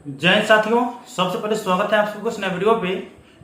जय हिंद साथियों, सबसे पहले स्वागत है आप सबको इस नए वीडियो पे।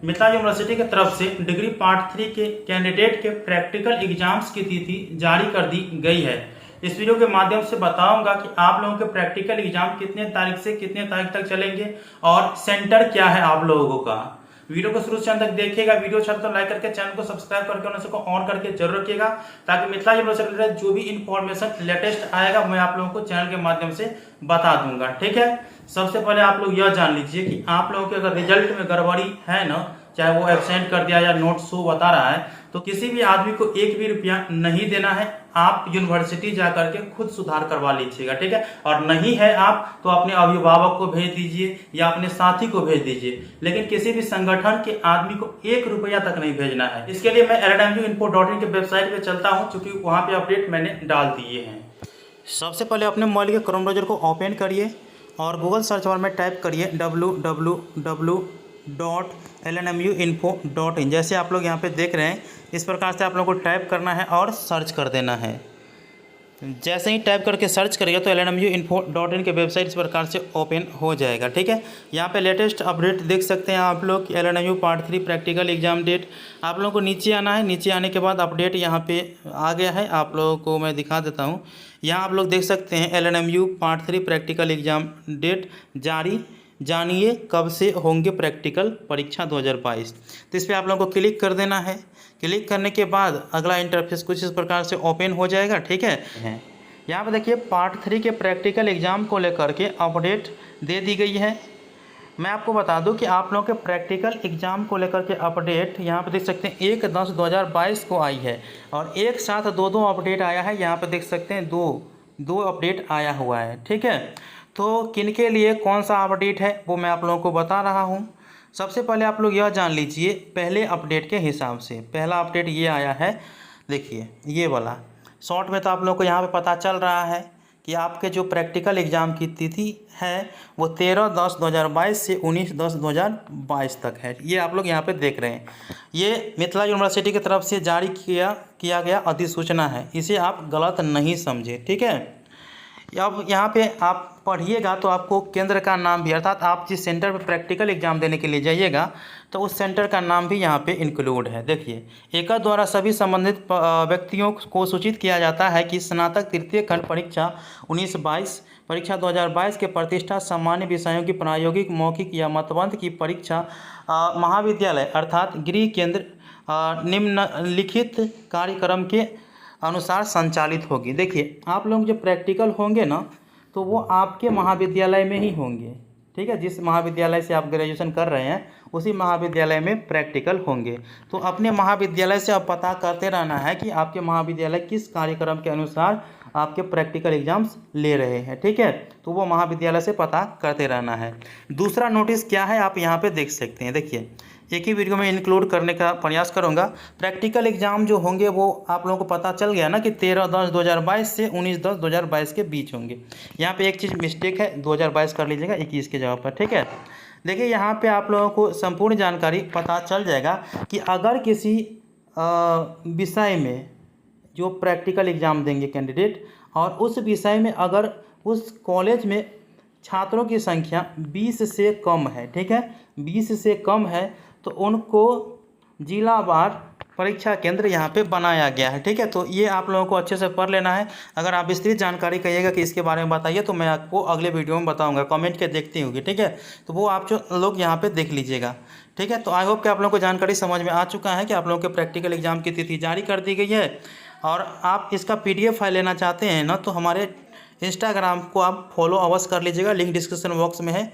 मिथिला यूनिवर्सिटी की तरफ से डिग्री पार्ट 3 के कैंडिडेट के प्रैक्टिकल एग्जाम्स की तिथि जारी कर दी गई है। इस वीडियो के माध्यम से बताऊंगा कि आप लोगों के प्रैक्टिकल एग्जाम कितने तारीख से कितने तारीख तक चलेंगे और सेंटर क्या है आप लोगों का। वीडियो को शुरू से अंत तक देखिएगा। वीडियो अच्छा तो लाइक करके चैनल को सब्सक्राइब करके उन को ऑन करके जरूर रखिएगा, ताकि मिथिला यूनिवर्सिटी से जो भी इंफॉर्मेशन लेटेस्ट आएगा मैं आप लोगों को चैनल के माध्यम से बता दूंगा। ठीक है, सबसे पहले आप लोग यह जान लीजिए कि आप लोगों के अगर रिजल्ट में गड़बड़ी है ना, चाहे वो एब्सेंट कर दिया या नोट शो बता रहा है, तो किसी भी आदमी को एक भी रुपया नहीं देना है। आप यूनिवर्सिटी जाकर के खुद सुधार करवा लीजिएगा। ठीक है, और नहीं है आप तो अपने अभिभावक को भेज दीजिए या अपने साथी को भेज दीजिए, लेकिन किसी भी संगठन के आदमी को एक रुपया तक नहीं भेजना है। इसके लिए मैं lnmuinfo.in के वेबसाइट पे चलता हूँ, क्योंकि वहां पे अपडेट मैंने डाल दिए हैं। सबसे पहले अपने मोबाइल के क्रोम ब्राउज़र को ओपन करिए और गूगल सर्च बार में टाइप करिए www.lnmuinfo.in। जैसे आप लोग यहाँ पे देख रहे हैं, इस प्रकार से आप लोगों को टाइप करना है और सर्च कर देना है। जैसे ही टाइप करके सर्च करिएगा तो lnmuinfo.in के वेबसाइट इस प्रकार से ओपन हो जाएगा। ठीक है, यहाँ पे लेटेस्ट अपडेट देख सकते हैं आप लोग, LNMU part 3 practical exam date. आप लोगों को नीचे आना है, नीचे आने के बाद अपडेट यहाँ पे आ गया है। आप लोगों को मैं दिखा देता हूँ। यहाँ आप लोग देख सकते हैं LNMU part 3 practical exam date जारी, जानिए कब से होंगे प्रैक्टिकल परीक्षा 2022। तो इस पर आप लोगों को क्लिक कर देना है। क्लिक करने के बाद अगला इंटरफेस कुछ इस प्रकार से ओपन हो जाएगा। ठीक है, यहाँ पे देखिए पार्ट 3 के प्रैक्टिकल एग्जाम को लेकर के अपडेट दे दी गई है। मैं आपको बता दूं कि आप लोगों के प्रैक्टिकल एग्जाम को लेकर के अपडेट यहाँ पे देख सकते हैं 1/10/2022 को आई है, और एक साथ दो अपडेट आया है। यहाँ पे देख सकते हैं दो अपडेट आया हुआ है। ठीक है, तो किनके लिए कौन सा अपडेट है वो मैं आप लोगों को बता रहा हूँ। सबसे पहले आप लोग यह जान लीजिए, पहले अपडेट के हिसाब से पहला अपडेट ये आया है। देखिए ये वाला शॉर्ट में तो आप लोगों को यहाँ पे पता चल रहा है कि आपके जो प्रैक्टिकल एग्ज़ाम की तिथि है वो 13/10/2022 से 19/10/2022 तक है। ये आप लोग यहाँ पे देख रहे हैं। ये मिथिला यूनिवर्सिटी की तरफ से जारी किया गया अधिसूचना है, इसे आप गलत नहीं समझे। ठीक है, अब यहाँ पे आप पढ़िएगा तो आपको केंद्र का नाम भी, अर्थात आप जिस सेंटर पर प्रैक्टिकल एग्जाम देने के लिए जाइएगा तो उस सेंटर का नाम भी यहाँ पे इंक्लूड है। देखिए, एकर द्वारा सभी संबंधित व्यक्तियों को सूचित किया जाता है कि स्नातक तृतीय खंड परीक्षा 19-22 परीक्षा 2022 के प्रतिष्ठा सामान्य विषयों की प्रायोगिक मौखिक या मतबंध की परीक्षा महाविद्यालय अर्थात गृह केंद्र निम्नलिखित कार्यक्रम के अनुसार संचालित होगी। देखिए, आप लोग जो प्रैक्टिकल होंगे ना तो वो आपके महाविद्यालय में ही होंगे। ठीक है, जिस महाविद्यालय से आप ग्रेजुएशन कर रहे हैं उसी महाविद्यालय में प्रैक्टिकल होंगे। तो अपने महाविद्यालय से आप पता करते रहना है कि आपके महाविद्यालय किस कार्यक्रम के अनुसार आपके प्रैक्टिकल एग्जाम्स ले रहे हैं। ठीक है, तो वो महाविद्यालय से पता करते रहना है। दूसरा नोटिस क्या है आप यहाँ पे देख सकते हैं। देखिए, एक ही वीडियो में इंक्लूड करने का प्रयास करूंगा। प्रैक्टिकल एग्जाम जो होंगे वो आप लोगों को पता चल गया ना कि 13/10/2022 से 19/10/2022 के बीच होंगे। यहाँ पे एक चीज़ मिस्टेक है, 2022 कर लीजिएगा 21 के जगह पर। ठीक है, देखिए यहाँ पे आप लोगों को संपूर्ण जानकारी पता चल जाएगा कि अगर किसी विषय में जो प्रैक्टिकल एग्ज़ाम देंगे कैंडिडेट, और उस विषय में अगर उस कॉलेज में छात्रों की संख्या 20 से कम है, ठीक है, 20 से कम है, तो उनको जिलावार परीक्षा केंद्र यहाँ पे बनाया गया है। ठीक है, तो ये आप लोगों को अच्छे से पढ़ लेना है। अगर आप विस्तृत जानकारी कहिएगा कि इसके बारे में बताइए तो मैं आपको अगले वीडियो में बताऊंगा, कमेंट के देखती होगी। ठीक है, तो वो आप जो लोग यहाँ पे देख लीजिएगा। ठीक है, तो आई होप कि आप लोगों को जानकारी समझ में आ चुका है कि आप लोगों के प्रैक्टिकल एग्जाम की तिथि जारी कर दी गई है। और आप इसका PDF फाइल लेना चाहते हैं ना, तो हमारे इंस्टाग्राम को आप फॉलो अवश्य कर लीजिएगा, लिंक डिस्क्रिप्शन बॉक्स में है।